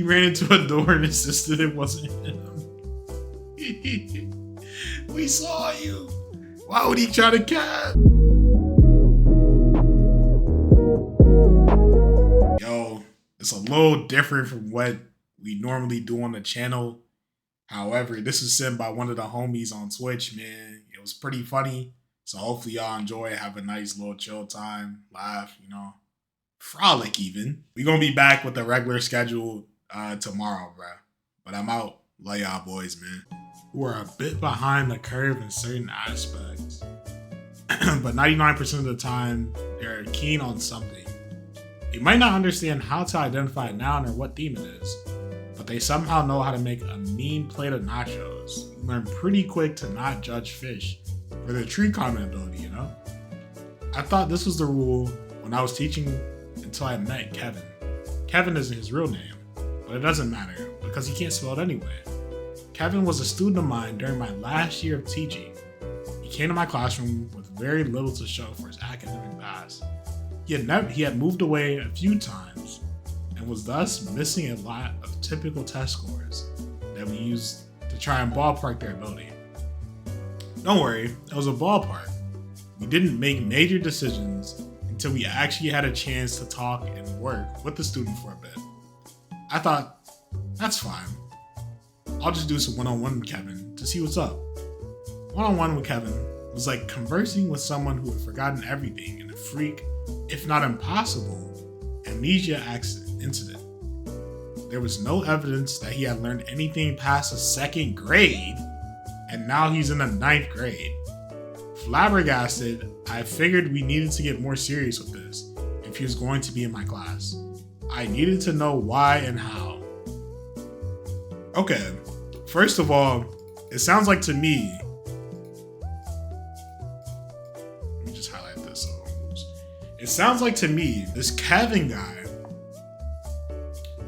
ran into a door and insisted it wasn't him. We saw you. Why would he try to catch? Yo, it's a little different from what we normally do on the channel. However, this was sent by one of the homies on Twitch, man. It was pretty funny. So hopefully y'all enjoy it. Have a nice little chill time. Laugh, frolic even. We're going to be back with the regular schedule tomorrow, bro. But I'm out. Love y'all boys, man. We're a bit behind the curve in certain aspects. But 99% of the time, they're keen on something. They might not understand how to identify a noun or what theme it is, but they somehow know how to make a mean plate of nachos. You learn pretty quick to not judge fish for their tree climbing ability, I thought this was the rule when I was teaching until I met Kevin. Kevin isn't his real name, but it doesn't matter because he can't spell it anyway. Kevin was a student of mine during my last year of teaching. He came to my classroom with very little to show for his academic past. He had moved away a few times and was thus missing a lot of typical test scores that we used to try and ballpark their ability. Don't worry, it was a ballpark. We didn't make major decisions until we actually had a chance to talk and work with the student for a bit. I thought, that's fine. I'll just do some one-on-one with Kevin to see what's up. One-on-one with Kevin was like conversing with someone who had forgotten everything in a freak, if not impossible, amnesia incident. There was no evidence that he had learned anything past the 2nd grade, and now he's in the 9th grade. Flabbergasted, I figured we needed to get more serious with this if he was going to be in my class. I needed to know why and how. Okay, first of all, it sounds like to me, let me just highlight this. It sounds like to me, this Kevin guy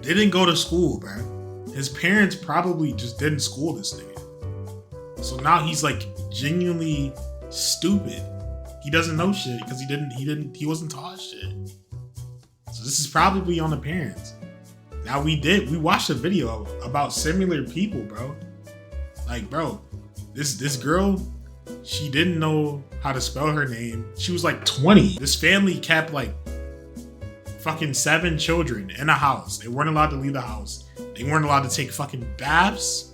didn't go to school, bro. His parents probably just didn't school this nigga. So now he's like genuinely stupid. He doesn't know shit because he wasn't taught shit. So this is probably on the parents. Now we watched a video about similar people, bro. Like, bro, this girl, she didn't know how to spell her name. She was like 20. This family kept like fucking 7 children in a house. They weren't allowed to leave the house. They weren't allowed to take fucking baths.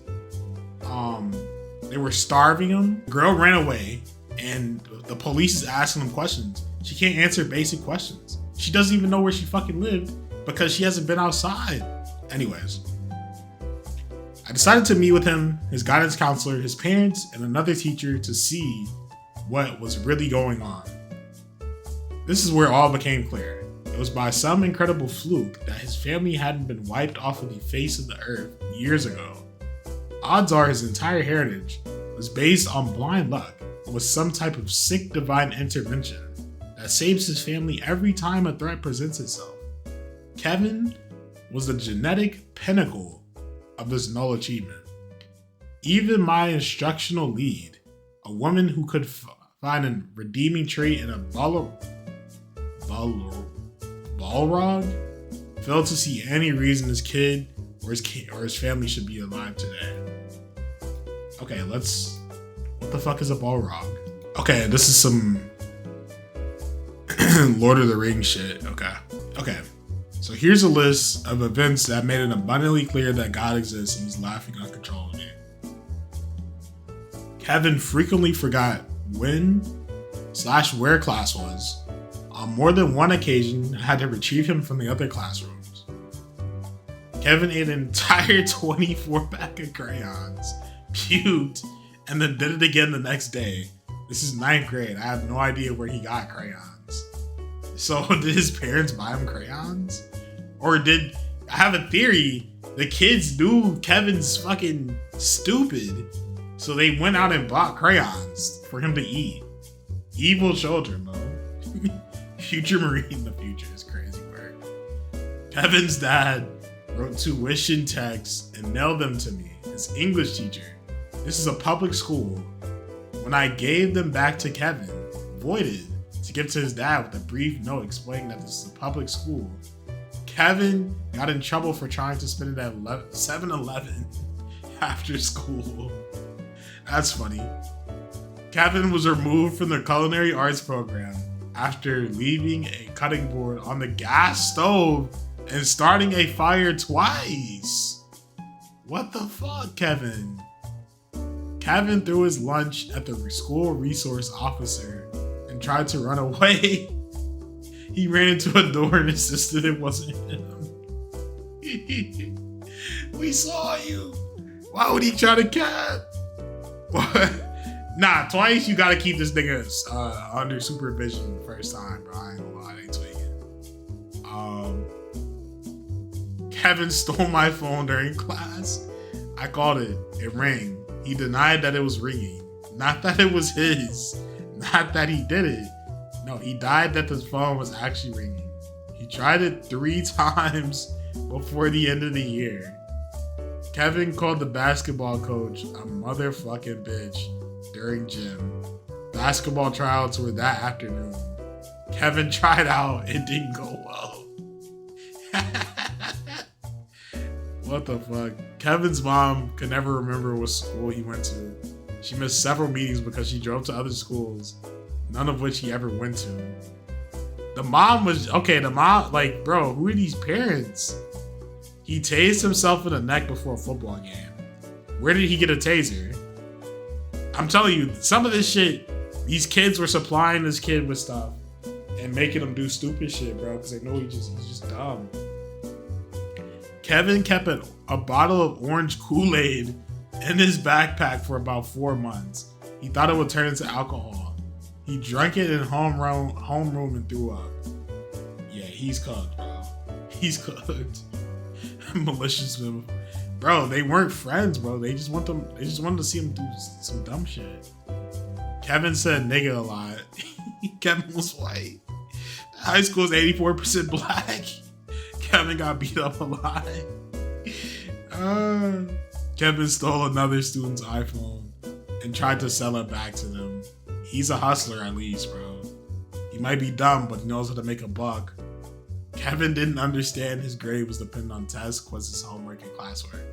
They were starving them. Girl ran away and the police is asking them questions. She can't answer basic questions. She doesn't even know where she fucking lived because she hasn't been outside. Anyways, I decided to meet with him, his guidance counselor, his parents, and another teacher to see what was really going on. This is where all became clear. It was by some incredible fluke that his family hadn't been wiped off of the face of the earth years ago. Odds are his entire heritage was based on blind luck and was some type of sick divine intervention that saves his family every time a threat presents itself. Kevin was the genetic pinnacle of this null achievement. Even my instructional lead, a woman who could find a redeeming trait in a Balrog, failed to see any reason this kid or his family should be alive today. Okay, what the fuck is a Balrog? Okay, this is some Lord of the Rings shit. Okay. So here's a list of events that made it abundantly clear that God exists and he's laughing uncontrollably. Kevin frequently forgot when/where class was. On more than one occasion, I had to retrieve him from the other classrooms. Kevin ate an entire 24-pack of crayons, puked, and then did it again the next day. This is 9th grade. I have no idea where he got crayons. So did his parents buy him crayons? Or I have a theory, the kids knew Kevin's fucking stupid, so they went out and bought crayons for him to eat. Evil children, bro. Future Marine in the future is crazy work. Kevin's dad wrote tuition texts and mailed them to me, his English teacher. This is a public school. When I gave them back to Kevin, voided, to give to his dad with a brief note explaining that this is a public school, Kevin got in trouble for trying to spin it at 7-Eleven after school. That's funny. Kevin was removed from the culinary arts program after leaving a cutting board on the gas stove and starting a fire twice. What the fuck, Kevin? Kevin threw his lunch at the school resource officer and tried to run away. He ran into a door and insisted it wasn't him. We saw you. Why would he try to cap? What? Nah, twice you gotta keep this nigga under supervision the first time, bro. I ain't gonna lie, they tweaking. Kevin stole my phone during class. I called it. It rang. He denied that it was ringing. Not that it was his. Not that he did it. No, he died that the phone was actually ringing. He tried it 3 times before the end of the year. Kevin called the basketball coach a motherfucking bitch during gym. Basketball tryouts were that afternoon. Kevin tried out. It didn't go well. What the fuck? Kevin's mom could never remember what school he went to. She missed several meetings because she drove to other schools, none of which he ever went to. The mom was, okay, the mom, like, bro, who are these parents? He tased himself in the neck before a football game. Where did he get a taser? I'm telling you, some of this shit, these kids were supplying this kid with stuff and making him do stupid shit, bro, because they know he's just dumb. Kevin kept a bottle of orange Kool-Aid in his backpack for about 4 months. He thought it would turn into alcohol. He drank it in homeroom and threw up. Yeah, he's cooked, bro. He's cooked. Malicious move. Bro, they weren't friends, bro. They just wanted to see him do some dumb shit. Kevin said nigga a lot. Kevin was white. High school is 84% black. Kevin got beat up a lot. Kevin stole another student's iPhone and tried to sell it back to them. He's a hustler at least, bro. He might be dumb, but he knows how to make a buck. Kevin didn't understand his grade was dependent on tests, quizzes, homework, and classwork,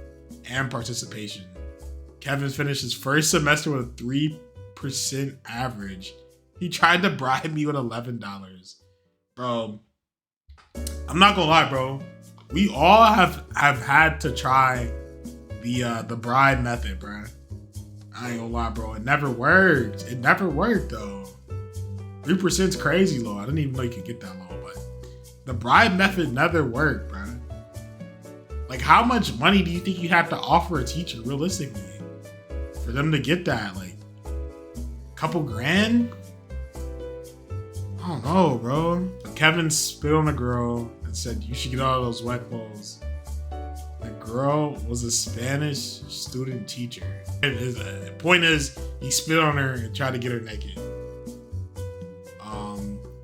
and participation. Kevin finished his first semester with a 3% average. He tried to bribe me with $11. Bro, I'm not gonna lie, bro. We all have had to try the bribe method, bro. I ain't gonna lie, bro. It never worked. It never worked, though. 3% is crazy low. I didn't even know you could get that low, but the bribe method never worked, bro. Like, how much money do you think you have to offer a teacher, realistically, for them to get that? Like, a couple grand? I don't know, bro. Kevin spit on a girl and said, "You should get all those wet clothes." The girl was a Spanish student teacher. The point is, he spit on her and tried to get her naked.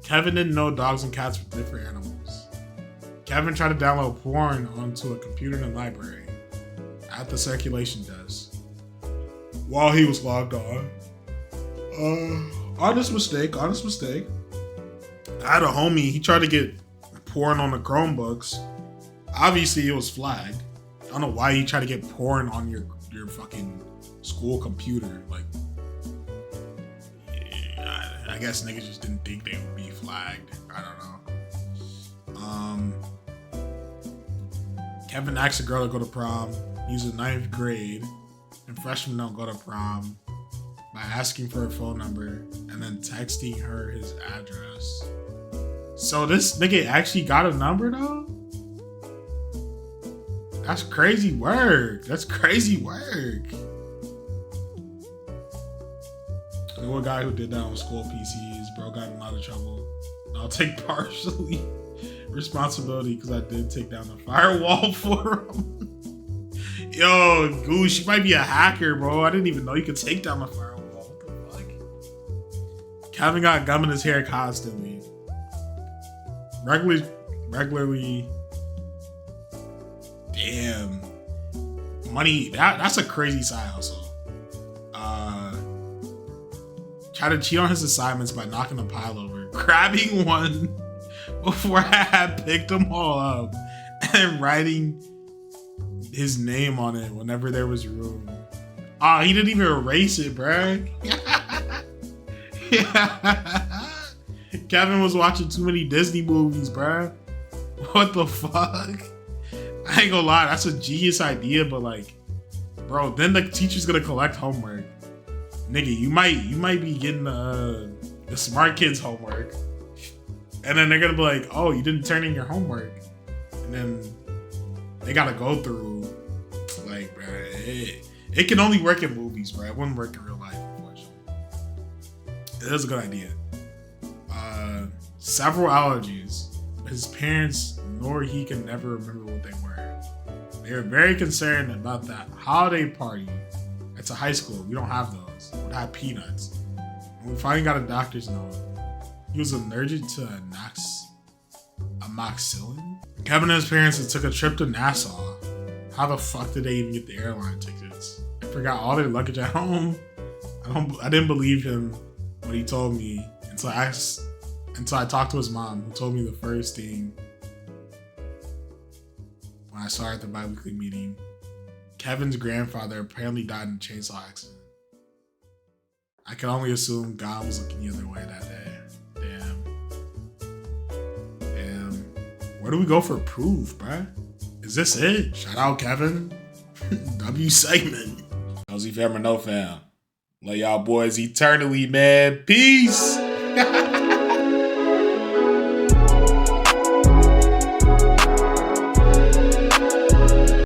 Kevin didn't know dogs and cats were different animals. Kevin tried to download porn onto a computer in the library at the circulation desk while he was logged on. Honest mistake. I had a homie, he tried to get porn on the Chromebooks. Obviously, it was flagged. I don't know why you tried to get porn on your fucking school computer. Like, I guess niggas just didn't think they would be flagged. I don't know. Kevin asked a girl to go to prom. He's in 9th grade, and freshmen don't go to prom, by asking for her phone number and then texting her his address. So this nigga actually got a number, though? That's crazy work. I know a guy who did that on school PCs, bro, got in a lot of trouble. I'll take partially responsibility because I did take down the firewall for him. Yo, Goose, you might be a hacker, bro. I didn't even know you could take down the firewall. What the fuck? Kevin got gum in his hair constantly. Regularly. Damn. Money, that's a crazy side hustle. Try to cheat on his assignments by knocking a pile over, grabbing one before I had picked them all up, and writing his name on it whenever there was room. Oh, he didn't even erase it, bruh. Kevin was watching too many Disney movies, bruh. What the fuck? I ain't gonna lie, that's a genius idea, but like, bro, then the teacher's gonna collect homework. Nigga, you might be getting the smart kids' homework. And then they're gonna be like, oh, you didn't turn in your homework. And then they gotta go through, like, bruh, it can only work in movies, bruh. It wouldn't work in real life, unfortunately. It is a good idea. Several allergies. His parents nor he can never remember what they were. They were very concerned about that holiday party. It's a high school. We don't have those. We would have peanuts. And we finally got a doctor's note. He was allergic to amoxicillin. Kevin and his parents took a trip to Nassau. How the fuck did they even get the airline tickets? They forgot all their luggage at home. I didn't believe him when he told me until I talked to his mom, who told me the first thing when I saw her at the bi-weekly meeting. Kevin's grandfather apparently died in a chainsaw accident. I can only assume God was looking the other way that day. Damn. Where do we go for proof, bruh? Is this it? Shout out Kevin. W segment. Cozy fam or no fam? Love y'all boys eternally, man. Peace.